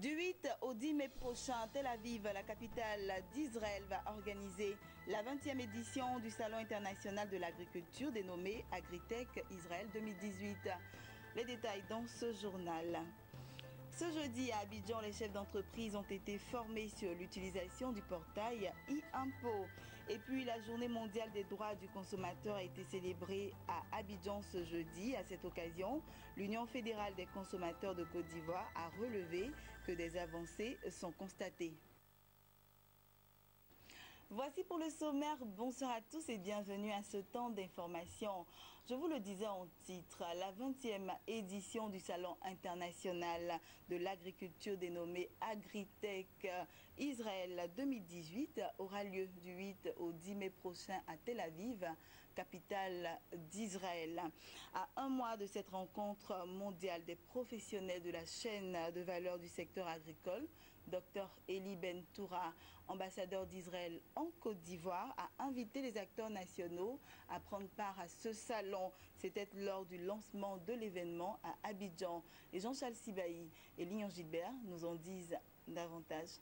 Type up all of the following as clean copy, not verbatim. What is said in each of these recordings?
Du 8 au 10 mai prochain, Tel Aviv, la capitale d'Israël, va organiser la 20e édition du Salon international de l'agriculture dénommé Agritech Israël 2018. Les détails dans ce journal. Ce jeudi à Abidjan, les chefs d'entreprise ont été formés sur l'utilisation du portail e-impôt. Et puis la journée mondiale des droits du consommateur a été célébrée à Abidjan ce jeudi. À cette occasion, l'Union fédérale des consommateurs de Côte d'Ivoire a relevé que des avancées sont constatées. Voici pour le sommaire. Bonsoir à tous et bienvenue à ce temps d'information. Je vous le disais en titre, la 20e édition du Salon international de l'agriculture dénommé Agritech Israël 2018 aura lieu du 8 au 10 mai prochain à Tel Aviv, capitale d'Israël. À un mois de cette rencontre mondiale des professionnels de la chaîne de valeur du secteur agricole, Dr Eli Ben-Toura, ambassadeur d'Israël en Côte d'Ivoire, a invité les acteurs nationaux à prendre part à ce salon. C'était lors du lancement de l'événement à Abidjan. Et Jean-Charles Sibaï et Lignon Gilbert nous en disent davantage.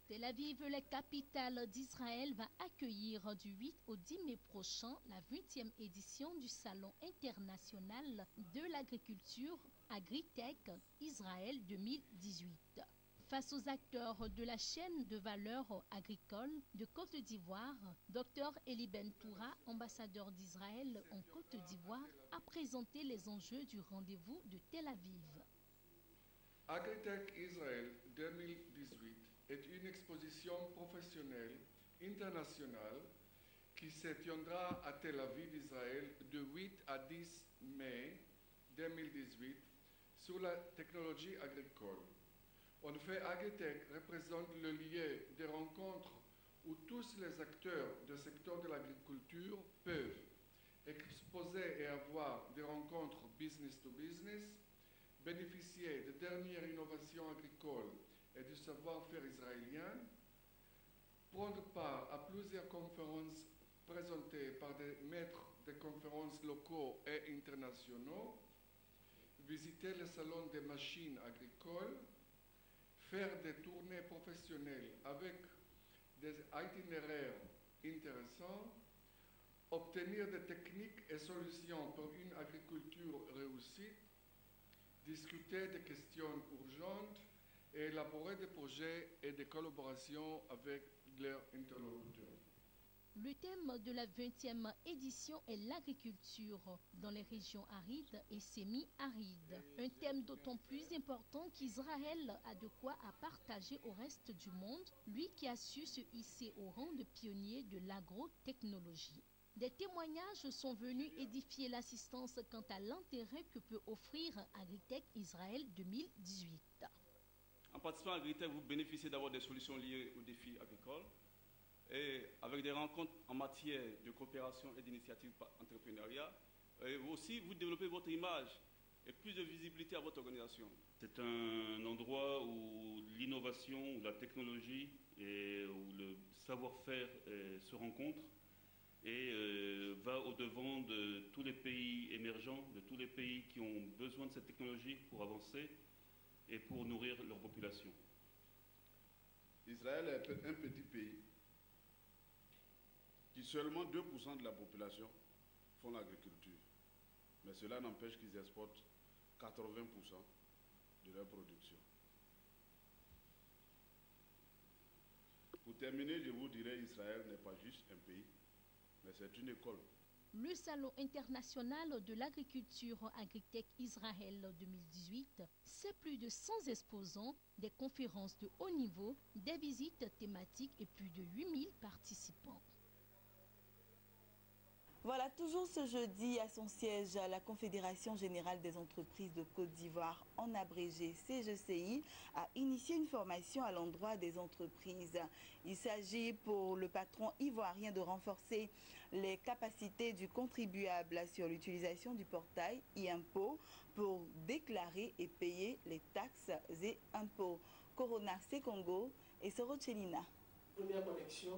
Tel Aviv, la capitale d'Israël, va accueillir du 8 au 10 mai prochain la 20e édition du Salon international de l'agriculture Agritech Israël 2018. Face aux acteurs de la chaîne de valeur agricole de Côte d'Ivoire, Dr Eli Ben-Toura, ambassadeur d'Israël en Côte d'Ivoire, a présenté les enjeux du rendez-vous de Tel Aviv. Agritech Israël 2018 est une exposition professionnelle internationale qui se tiendra à Tel Aviv, Israël, de 8 à 10 mai 2018 sur la technologie agricole. En fait, Agritech représente le lieu de rencontre où tous les acteurs du secteur de l'agriculture peuvent exposer et avoir des rencontres business to business, bénéficier des dernières innovations agricoles et du savoir-faire israélien, prendre part à plusieurs conférences présentées par des maîtres de conférences locaux et internationaux, visiter le salon des machines agricoles, faire des tournées professionnelles avec des itinéraires intéressants, obtenir des techniques et solutions pour une agriculture réussie, discuter des questions urgentes et élaborer des projets et des collaborations avec leurs interlocuteurs. Le thème de la 20e édition est l'agriculture dans les régions arides et semi-arides. Un thème d'autant plus important qu'Israël a de quoi à partager au reste du monde, lui qui a su se hisser au rang de pionnier de l'agrotechnologie. Des témoignages sont venus édifier l'assistance quant à l'intérêt que peut offrir Agritech Israël 2018. En participant à Agritech, vous bénéficiez d'avoir des solutions liées aux défis agricoles et avec des rencontres en matière de coopération et d'initiative entrepreneuriat. Et aussi, vous développez votre image et plus de visibilité à votre organisation. C'est un endroit où l'innovation, où la technologie et où le savoir-faire se rencontrent et va au-devant de tous les pays émergents, de tous les pays qui ont besoin de cette technologie pour avancer et pour nourrir leur population. Israël est un petit pays qui seulement 2% de la population font l'agriculture. Mais cela n'empêche qu'ils exportent 80% de leur production. Pour terminer, je vous dirais Israël n'est pas juste un pays, mais c'est une école. Le Salon international de l'agriculture Agritech Israël 2018, c'est plus de 100 exposants, des conférences de haut niveau, des visites thématiques et plus de 8000 participants. Voilà, toujours ce jeudi à son siège, la Confédération Générale des Entreprises de Côte d'Ivoire, en abrégé CGCI, a initié une formation à l'endroit des entreprises. Il s'agit pour le patron ivoirien de renforcer les capacités du contribuable sur l'utilisation du portail e-impôt pour déclarer et payer les taxes et impôts. Corona C-Congo et Sorochelina.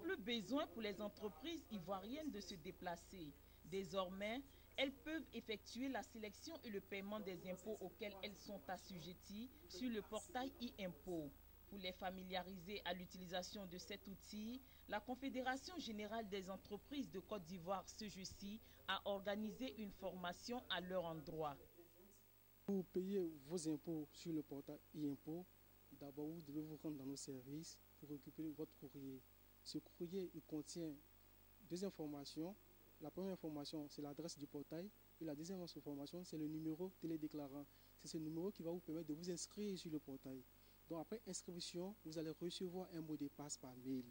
Le besoin pour les entreprises ivoiriennes de se déplacer. Désormais, elles peuvent effectuer la sélection et le paiement des impôts auxquels elles sont assujetties sur le portail e-impôts. Pour les familiariser à l'utilisation de cet outil, la Confédération générale des entreprises de Côte d'Ivoire, ce jeudi, a organisé une formation à leur endroit. Pour payer vos impôts sur le portail e-impôts, d'abord vous devez vous rendre dans nos services pour récupérer votre courrier. Ce courrier il contient deux informations. La première information, c'est l'adresse du portail. Et la deuxième information, c'est le numéro télédéclarant. C'est ce numéro qui va vous permettre de vous inscrire sur le portail. Donc après inscription, vous allez recevoir un mot de passe par mail.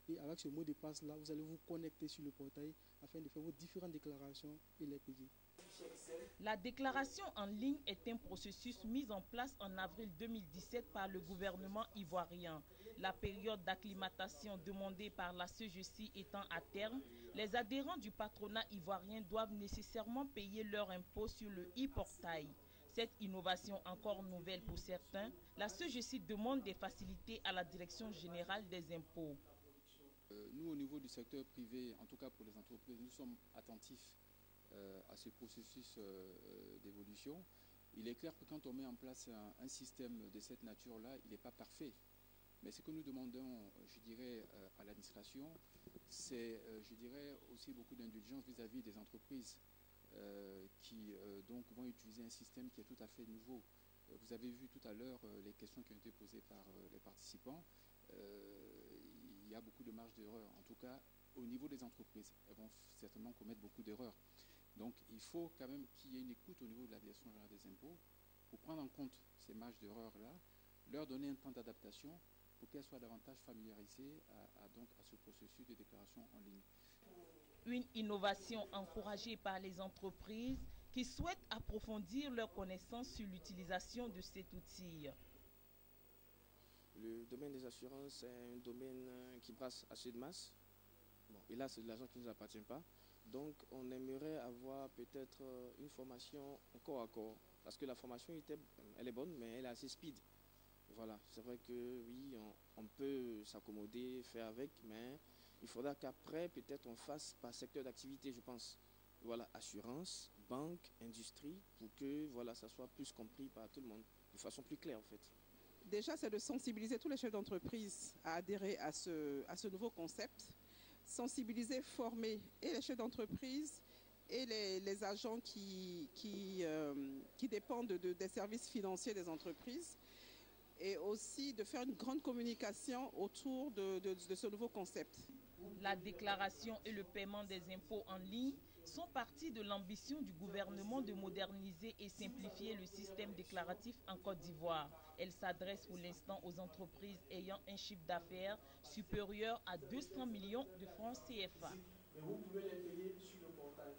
Et avec ce mot de passe-là, vous allez vous connecter sur le portail afin de faire vos différentes déclarations et les payer. La déclaration en ligne est un processus mis en place en avril 2017 par le gouvernement ivoirien. La période d'acclimatation demandée par la CEGESI étant à terme, les adhérents du patronat ivoirien doivent nécessairement payer leur impôt sur le e-portail. Cette innovation encore nouvelle pour certains, la CEGESI demande des facilités à la Direction générale des impôts. Nous, au niveau du secteur privé, en tout cas pour les entreprises, nous sommes attentifs à ce processus d'évolution. Il est clair que quand on met en place un système de cette nature-là, il n'est pas parfait. Mais ce que nous demandons, je dirais, à l'administration, c'est, je dirais, aussi beaucoup d'indulgence vis-à-vis des entreprises qui donc vont utiliser un système qui est tout à fait nouveau. Vous avez vu tout à l'heure les questions qui ont été posées par les participants. Il y a beaucoup de marge d'erreur. En tout cas, au niveau des entreprises, elles vont certainement commettre beaucoup d'erreurs. Donc, il faut quand même qu'il y ait une écoute au niveau de la Direction générale des impôts pour prendre en compte ces marges d'erreur-là, leur donner un temps d'adaptation pour qu'elles soient davantage familiarisées à ce processus de déclaration en ligne. Une innovation encouragée par les entreprises qui souhaitent approfondir leurs connaissances sur l'utilisation de cet outil. Le domaine des assurances est un domaine qui brasse assez de masse. Bon, et là, c'est de l'argent qui ne nous appartient pas. Donc, on aimerait avoir peut-être une formation corps à corps. Parce que la formation, elle est bonne, mais elle est assez speed. Voilà, c'est vrai que oui, on peut s'accommoder, faire avec, mais il faudra qu'après, peut-être, on fasse par secteur d'activité, je pense. Voilà, assurance, banque, industrie, pour que voilà, ça soit plus compris par tout le monde, de façon plus claire en fait. Déjà, c'est de sensibiliser tous les chefs d'entreprise à adhérer à ce nouveau concept. Sensibiliser, former et les chefs d'entreprise et les agents qui dépendent des services financiers des entreprises. Et aussi de faire une grande communication autour de ce nouveau concept. La déclaration et le paiement des impôts en ligne sont partie de l'ambition du gouvernement de moderniser et simplifier le système déclaratif en Côte d'Ivoire. Elle s'adresse pour l'instant aux entreprises ayant un chiffre d'affaires supérieur à 200 millions de francs CFA. Vous pouvez les payer sur le portail.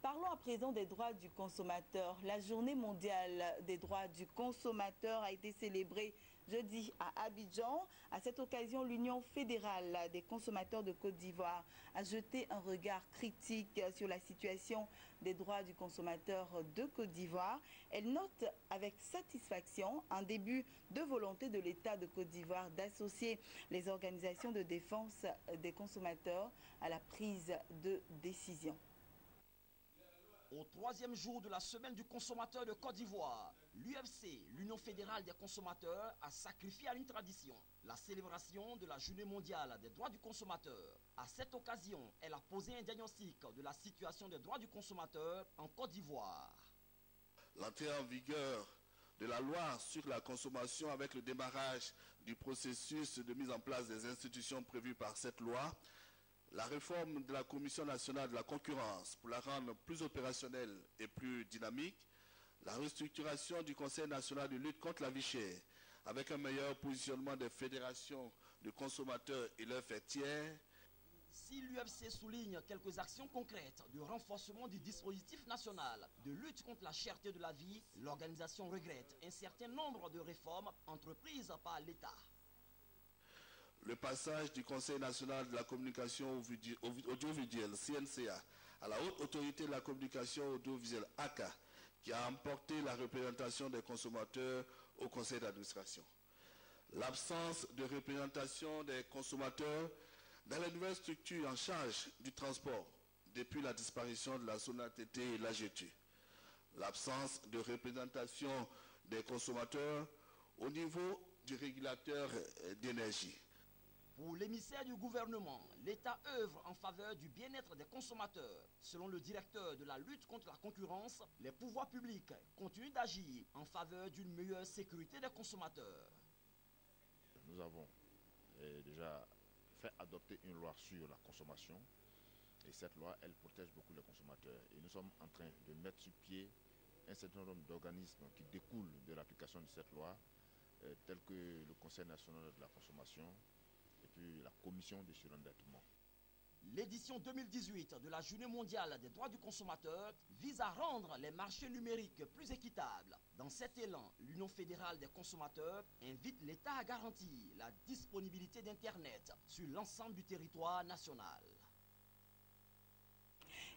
Parlons à présent des droits du consommateur. La journée mondiale des droits du consommateur a été célébrée jeudi à Abidjan. À cette occasion, l'Union fédérale des consommateurs de Côte d'Ivoire a jeté un regard critique sur la situation des droits du consommateur de Côte d'Ivoire. Elle note avec satisfaction un début de volonté de l'État de Côte d'Ivoire d'associer les organisations de défense des consommateurs à la prise de décision. Au troisième jour de la semaine du consommateur de Côte d'Ivoire, l'UFC, l'Union fédérale des consommateurs, a sacrifié à une tradition, la célébration de la journée mondiale des droits du consommateur. À cette occasion, elle a posé un diagnostic de la situation des droits du consommateur en Côte d'Ivoire. L'entrée en vigueur de la loi sur la consommation avec le démarrage du processus de mise en place des institutions prévues par cette loi, la réforme de la Commission nationale de la concurrence pour la rendre plus opérationnelle et plus dynamique, la restructuration du Conseil national de lutte contre la vie chère, avec un meilleur positionnement des fédérations de consommateurs et leurs faits tiers. Si l'UFC souligne quelques actions concrètes de renforcement du dispositif national de lutte contre la cherté de la vie, l'organisation regrette un certain nombre de réformes entreprises par l'État. Le passage du Conseil national de la communication audiovisuelle, CNCA, à la haute autorité de la communication audiovisuelle, ACA, qui a emporté la représentation des consommateurs au conseil d'administration. L'absence de représentation des consommateurs dans les nouvelles structures en charge du transport, depuis la disparition de la SONATT et l'AGETU. L'absence de représentation des consommateurs au niveau du régulateur d'énergie. Pour l'émissaire du gouvernement, l'État œuvre en faveur du bien-être des consommateurs. Selon le directeur de la lutte contre la concurrence, les pouvoirs publics continuent d'agir en faveur d'une meilleure sécurité des consommateurs. Nous avons déjà fait adopter une loi sur la consommation et cette loi, elle protège beaucoup les consommateurs. Et nous sommes en train de mettre sur pied un certain nombre d'organismes qui découlent de l'application de cette loi, tels que le Conseil national de la consommation et puis la Commission de surendettement. L'édition 2018 de la Journée mondiale des droits du consommateur vise à rendre les marchés numériques plus équitables. Dans cet élan, l'Union fédérale des consommateurs invite l'État à garantir la disponibilité d'Internet sur l'ensemble du territoire national.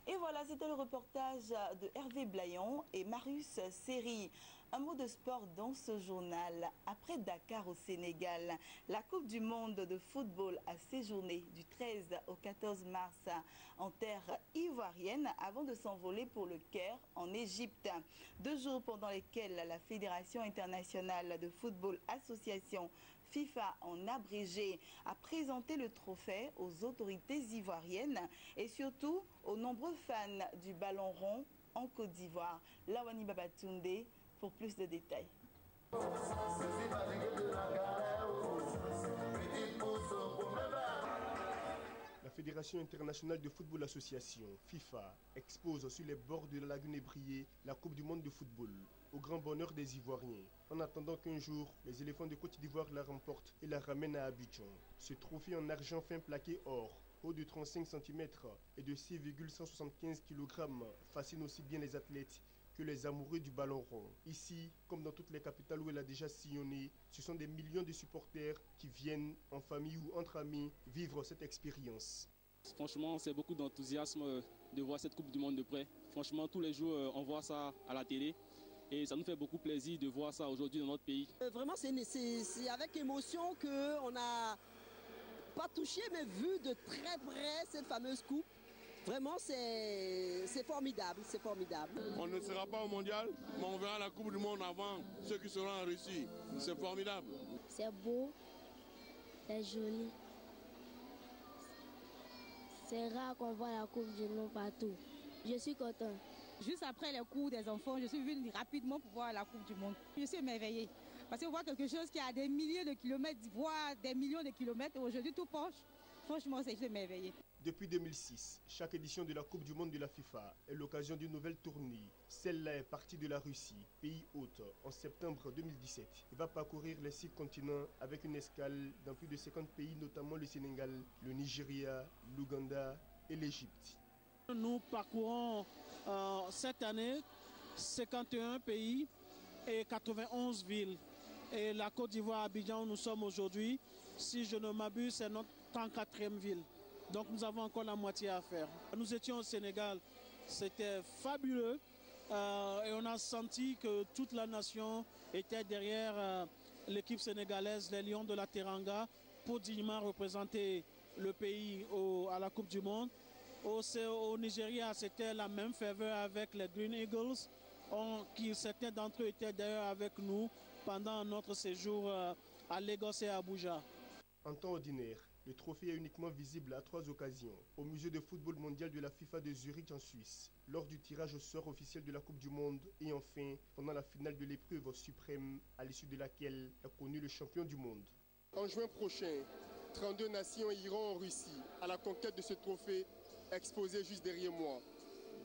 Et voilà, c'était le reportage de Hervé Blayon et Marius Seri. Un mot de sport dans ce journal. Après Dakar au Sénégal, la Coupe du monde de football a séjourné du 13 au 14 mars en terre ivoirienne avant de s'envoler pour le Caire en Égypte. 2 jours pendant lesquels la Fédération internationale de football association FIFA en abrégé a présenté le trophée aux autorités ivoiriennes et surtout aux nombreux fans du ballon rond en Côte d'Ivoire. Lawani Babatunde pour plus de détails. La Fédération internationale de football association, FIFA, expose sur les bords de la lagune ébriée la Coupe du monde de football, au grand bonheur des Ivoiriens, en attendant qu'un jour, les éléphants de Côte d'Ivoire la remportent et la ramènent à Abidjan. Ce trophée en argent fin plaqué or, haut de 35 cm et de 6,175 kg, fascine aussi bien les athlètes que les amoureux du ballon rond. Ici, comme dans toutes les capitales où elle a déjà sillonné, ce sont des millions de supporters qui viennent en famille ou entre amis vivre cette expérience. Franchement, c'est beaucoup d'enthousiasme de voir cette Coupe du Monde de près. Franchement, tous les jours, on voit ça à la télé et ça nous fait beaucoup plaisir de voir ça aujourd'hui dans notre pays. Vraiment, c'est avec émotion qu'on n'a pas touché, mais vu de très près cette fameuse coupe. Vraiment, c'est formidable, c'est formidable. On ne sera pas au mondial, mais on verra la Coupe du Monde avant ceux qui seront en Russie. C'est formidable. C'est beau, c'est joli. C'est rare qu'on voit la Coupe du Monde partout. Je suis content. Juste après les cours des enfants, je suis venue rapidement pour voir la Coupe du Monde. Je suis émerveillée. Parce qu'on voit quelque chose qui a des milliers de kilomètres, voire des millions de kilomètres. Aujourd'hui, tout penche. Franchement, c'est juste émerveillé. Depuis 2006, chaque édition de la Coupe du monde de la FIFA est l'occasion d'une nouvelle tournée. Celle-là est partie de la Russie, pays hôte, en septembre 2017. Il va parcourir les 6 continents avec une escale dans plus de 50 pays, notamment le Sénégal, le Nigeria, l'Ouganda et l'Égypte. Nous parcourons cette année 51 pays et 91 villes. Et la Côte d'Ivoire, Abidjan, où nous sommes aujourd'hui, si je ne m'abuse, c'est notre 34e ville. Donc nous avons encore la moitié à faire. Nous étions au Sénégal, c'était fabuleux et on a senti que toute la nation était derrière l'équipe sénégalaise, les Lions de la Teranga, pour dignement représenter le pays à la Coupe du Monde. Au Nigeria, c'était la même faveur avec les Green Eagles, certains d'entre eux étaient d'ailleurs avec nous pendant notre séjour à Lagos et à Abuja. En temps ordinaire, le trophée est uniquement visible à 3 occasions. Au musée de football mondial de la FIFA de Zurich en Suisse, lors du tirage au sort officiel de la Coupe du Monde et enfin pendant la finale de l'épreuve suprême à l'issue de laquelle est connu le champion du monde. En juin prochain, 32 nations iront en Russie à la conquête de ce trophée exposé juste derrière moi.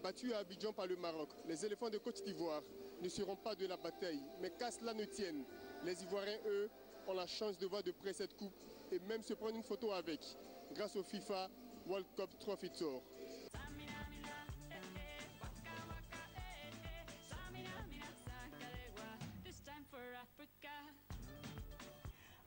Battus à Abidjan par le Maroc, les éléphants de Côte d'Ivoire ne seront pas de la bataille, mais qu'à cela ne tienne, les Ivoiriens, eux, ont la chance de voir de près cette coupe et même se prendre une photo avec, grâce au FIFA World Cup Trophy Tour.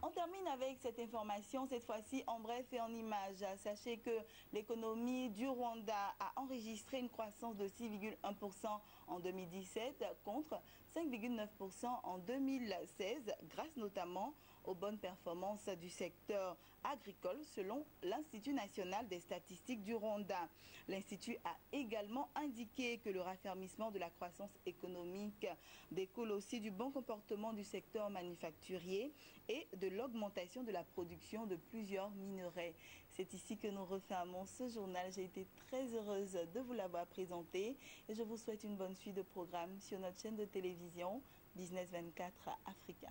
On termine avec cette information, cette fois-ci en bref et en images. Sachez que l'économie du Rwanda a enregistré une croissance de 6,1% en 2017 contre 5,9% en 2016, grâce notamment aux bonnes performances du secteur agricole selon l'Institut national des statistiques du Rwanda. L'Institut a également indiqué que le raffermissement de la croissance économique découle aussi du bon comportement du secteur manufacturier et de l'augmentation de la production de plusieurs minerais. C'est ici que nous refermons ce journal. J'ai été très heureuse de vous l'avoir présenté et je vous souhaite une bonne suite de programmes sur notre chaîne de télévision Business 24 Africa.